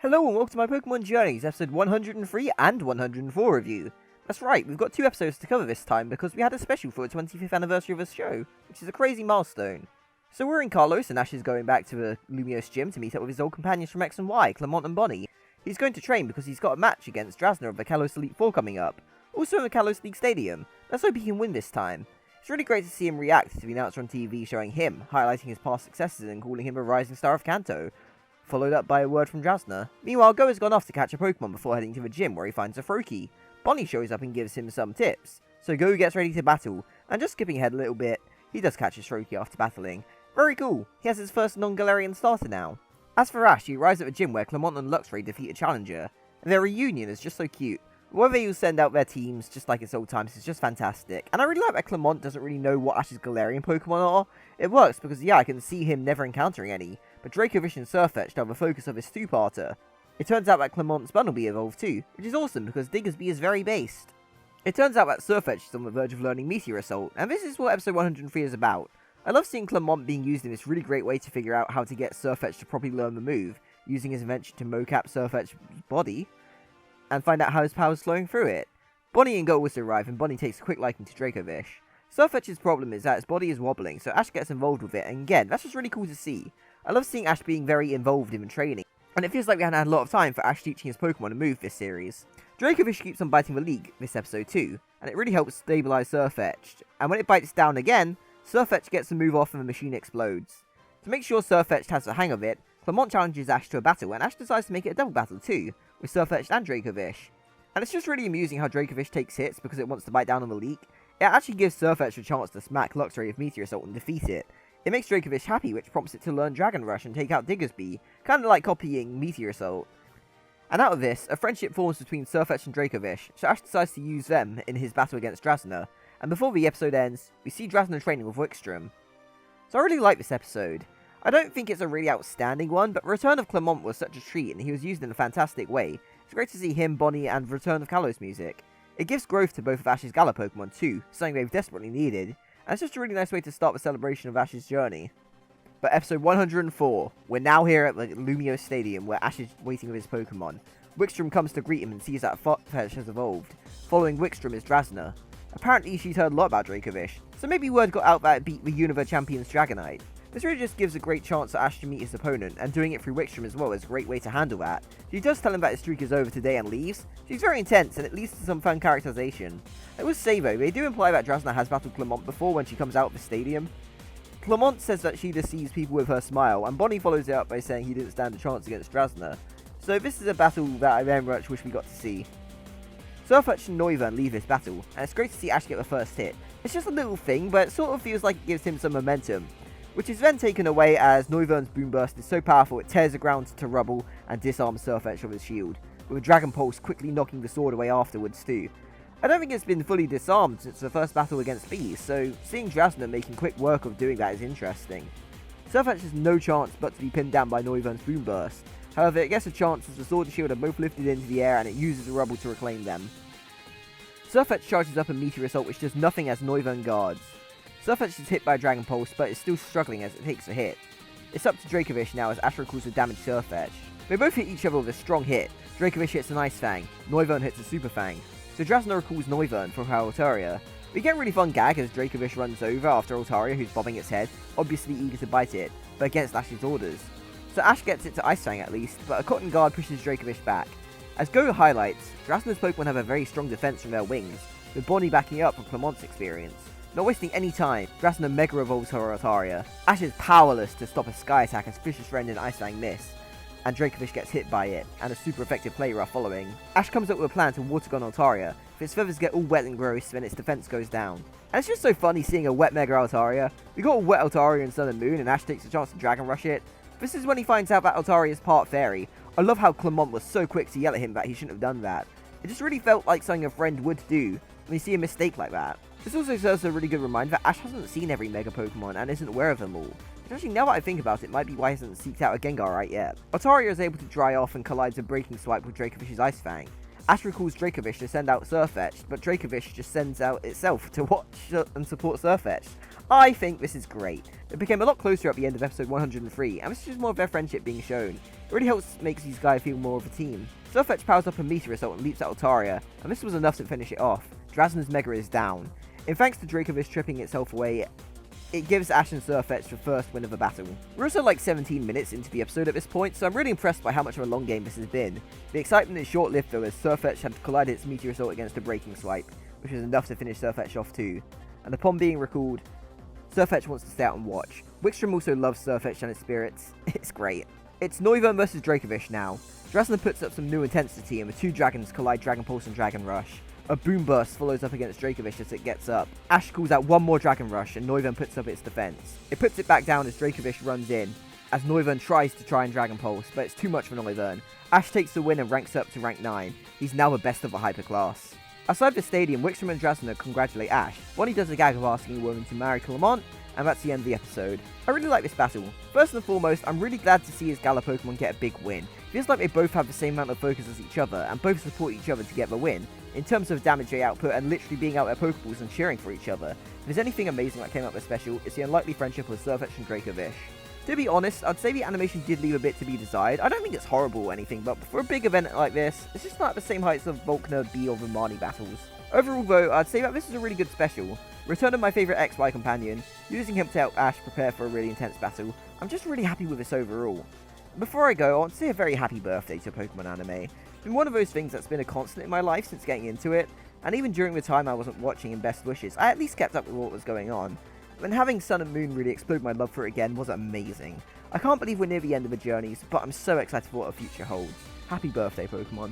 Hello and welcome to my Pokemon Journeys, episode 103 and 104 review. That's right, we've got 2 episodes to cover this time because we had a special for the 25th anniversary of the show, which is a crazy milestone. So we're in Kalos and Ash is going back to the Lumiose gym to meet up with his old companions from X and Y, Clemont and Bonnie. He's going to train because he's got a match against Drasna of the Kalos Elite Four coming up, also in the Kalos League Stadium. Let's hope he can win this time. It's really great to see him react to the announcer on TV showing him, highlighting his past successes and calling him a rising star of Kanto, followed up by a word from Drasna. Meanwhile, Go has gone off to catch a Pokemon before heading to the gym where he finds a Froakie. Bonnie shows up and gives him some tips, so Go gets ready to battle, and just skipping ahead a little bit, he does catch his Froakie after battling. Very cool, he has his first non-Galarian starter now. As for Ash, he arrives at the gym where Clemont and Luxray defeat a challenger, and their reunion is just so cute. The way they all send out their teams, just like its old times, is just fantastic. And I really like that Clemont doesn't really know what Ash's Galarian Pokemon are. It works because, yeah, I can see him never encountering any, but Dracovish and Sirfetch'd are the focus of his two-parter. It turns out that Clemont's Bunnelby evolved too, which is awesome because Diggersby is very based. It turns out that Sirfetch'd is on the verge of learning Meteor Assault, and this is what episode 103 is about. I love seeing Clemont being used in this really great way to figure out how to get Sirfetch'd to properly learn the move, using his invention to mocap Sirfetch'd's body, and find out how his power is flowing through it. Bonnie and Go also arrive, and Bonnie takes a quick liking to Dracovish. Sirfetch'd's problem is that its body is wobbling, so Ash gets involved with it, and again, that's just really cool to see. I love seeing Ash being very involved in the training, and it feels like we haven't had a lot of time for Ash teaching his Pokemon to move this series. Dracovish keeps on biting the leak this episode too, and it really helps stabilize Sirfetch'd, and when it bites down again, Sirfetch'd gets a move off and the machine explodes. To make sure Sirfetch'd has the hang of it, Clemont challenges Ash to a battle, and Ash decides to make it a double battle too, with Sirfetch'd and Dracovish. And it's just really amusing how Dracovish takes hits because it wants to bite down on the leak. It actually gives Sirfetch'd a chance to smack Luxray with Meteor Assault and defeat it. It makes Dracovish happy, which prompts it to learn Dragon Rush and take out Diggersby, kinda like copying Meteor Assault. And out of this, a friendship forms between Sirfetch'd and Dracovish, so Ash decides to use them in his battle against Drasna. And before the episode ends, we see Drasna training with Wikstrom. So I really like this episode. I don't think it's a really outstanding one, but the return of Clemont was such a treat and he was used in a fantastic way. It's great to see him, Bonnie, and the return of Kalos music. It gives growth to both of Ash's Galar Pokemon too, something they've desperately needed, and it's just a really nice way to start the celebration of Ash's journey. But episode 104, we're now here at the Lumiose Stadium where Ash is waiting with his Pokemon. Wikstrom comes to greet him and sees that Sirfetch'd has evolved. Following Wikstrom is Drasna. Apparently she's heard a lot about Dracovish, so maybe word got out that it beat the Unova Champions Dragonite. This really just gives a great chance for Ash to meet his opponent, and doing it through Wikstrom as well is a great way to handle that. She does tell him that his streak is over today and leaves. She's very intense, and it leads to some fun characterization. I will say though, they do imply that Drasna has battled Clemont before when she comes out of the stadium. Clemont says that she deceives people with her smile, and Bonnie follows it up by saying he didn't stand a chance against Drasna. So this is a battle that I very much wish we got to see. Sirfetch'd and Noivern leave this battle, and it's great to see Ash get the first hit. It's just a little thing, but it sort of feels like it gives him some momentum, which is then taken away as Noivern's Boom Burst is so powerful it tears the ground to rubble and disarms Sirfetch'd with his shield, with a Dragon Pulse quickly knocking the sword away afterwards too. I don't think it's been fully disarmed since the first battle against Bees, so seeing Drasna making quick work of doing that is interesting. Sirfetch'd has no chance but to be pinned down by Noivern's Boom Burst. However, it gets a chance as the sword and shield are both lifted into the air and it uses the rubble to reclaim them. Sirfetch'd charges up a Meteor Assault which does nothing as Noivern guards. Sirfetch'd is hit by a Dragon Pulse, but is still struggling as it takes a hit. It's up to Dracovish now as Ash recalls the damage Sirfetch'd. They both hit each other with a strong hit. Dracovish hits an Ice Fang, Noivern hits a Super Fang. So Drasna recalls Noivern from her Altaria. We get a really fun gag as Dracovish runs over after Altaria, who's bobbing its head, obviously eager to bite it, but against Ash's orders. So Ash gets it to Ice Fang at least, but a Cotton Guard pushes Dracovish back. As Go highlights, Drasna's Pokemon have a very strong defense from their wings, with Bonnie backing up from Clemont's experience. Not wasting any time, Drasna Mega Evolves her Altaria. Ash is powerless to stop a Sky Attack as Fisher's Rend and Ice Fang miss, and Dracovish gets hit by it, and a super effective Play Rough following. Ash comes up with a plan to Water Gun Altaria. If its feathers get all wet and gross, then its defense goes down. And it's just so funny seeing a wet Mega Altaria. We got a wet Altaria in Sun and Moon, and Ash takes a chance to Dragon Rush it. This is when he finds out that Altaria is part Fairy. I love how Clemont was so quick to yell at him that he shouldn't have done that. It just really felt like something a friend would do when you see a mistake like that. This also serves as a really good reminder that Ash hasn't seen every Mega Pokemon and isn't aware of them all. Which actually, now that I think about it, might be why he hasn't seeked out a Gengar right yet. Altaria is able to dry off and collides a Breaking Swipe with Dracovish's Ice Fang. Ash recalls Dracovish to send out Sirfetch'd, but Dracovish just sends out itself to watch and support Sirfetch'd. I think this is great. It became a lot closer at the end of episode 103, and this is just more of their friendship being shown. It really helps makes these guys feel more of a team. Sirfetch'd powers up a Meteor Assault and leaps at Altaria, and this was enough to finish it off. Drazna's Mega is down. And thanks to Dracovish tripping itself away, it gives Ash and Sirfetch'd the first win of the battle. We're also like 17 minutes into the episode at this point, so I'm really impressed by how much of a long game this has been. The excitement is short-lived though, as Sirfetch'd had collided its Meteor Assault against a Breaking Swipe, which was enough to finish Sirfetch'd off too. And upon being recalled, Sirfetch'd wants to stay out and watch. Wickstrom also loves Sirfetch'd and its spirits. It's great. It's Noivern versus Dracovish now. Drasna puts up some new intensity, and the two dragons collide Dragon Pulse and Dragon Rush. A Boom Burst follows up against Dracovish as it gets up. Ash calls out one more Dragon Rush, and Noivern puts up its defense. It puts it back down as Dracovish runs in, as Noivern tries to try and Dragon Pulse, but it's too much for Noivern. Ash takes the win and ranks up to rank 9. He's now the best of the hyperclass. Outside the stadium, Wickstrom and Drasna congratulate Ash. Bonnie does a gag of asking a woman to marry Clement, and that's the end of the episode. I really like this battle. First and foremost, I'm really glad to see his Gala Pokemon get a big win. It feels like they both have the same amount of focus as each other, and both support each other to get the win, in terms of damage rate output and literally being out their Pokeballs and cheering for each other. If there's anything amazing that came out with special, it's the unlikely friendship of Sirfetch'd and Dracovish. To be honest, I'd say the animation did leave a bit to be desired. I don't think it's horrible or anything, but for a big event like this, it's just not at the same heights of Volkner, B, or Romani battles. Overall though, I'd say that this is a really good special. Return of my favourite XY companion, using him to help Ash prepare for a really intense battle. I'm just really happy with this overall. Before I go, I want to say a very happy birthday to Pokemon anime. It's been one of those things that's been a constant in my life since getting into it, and even during the time I wasn't watching in Best Wishes, I at least kept up with what was going on. And having Sun and Moon really explode my love for it again was amazing. I can't believe we're near the end of the journeys, but I'm so excited for what the future holds. Happy birthday, Pokemon.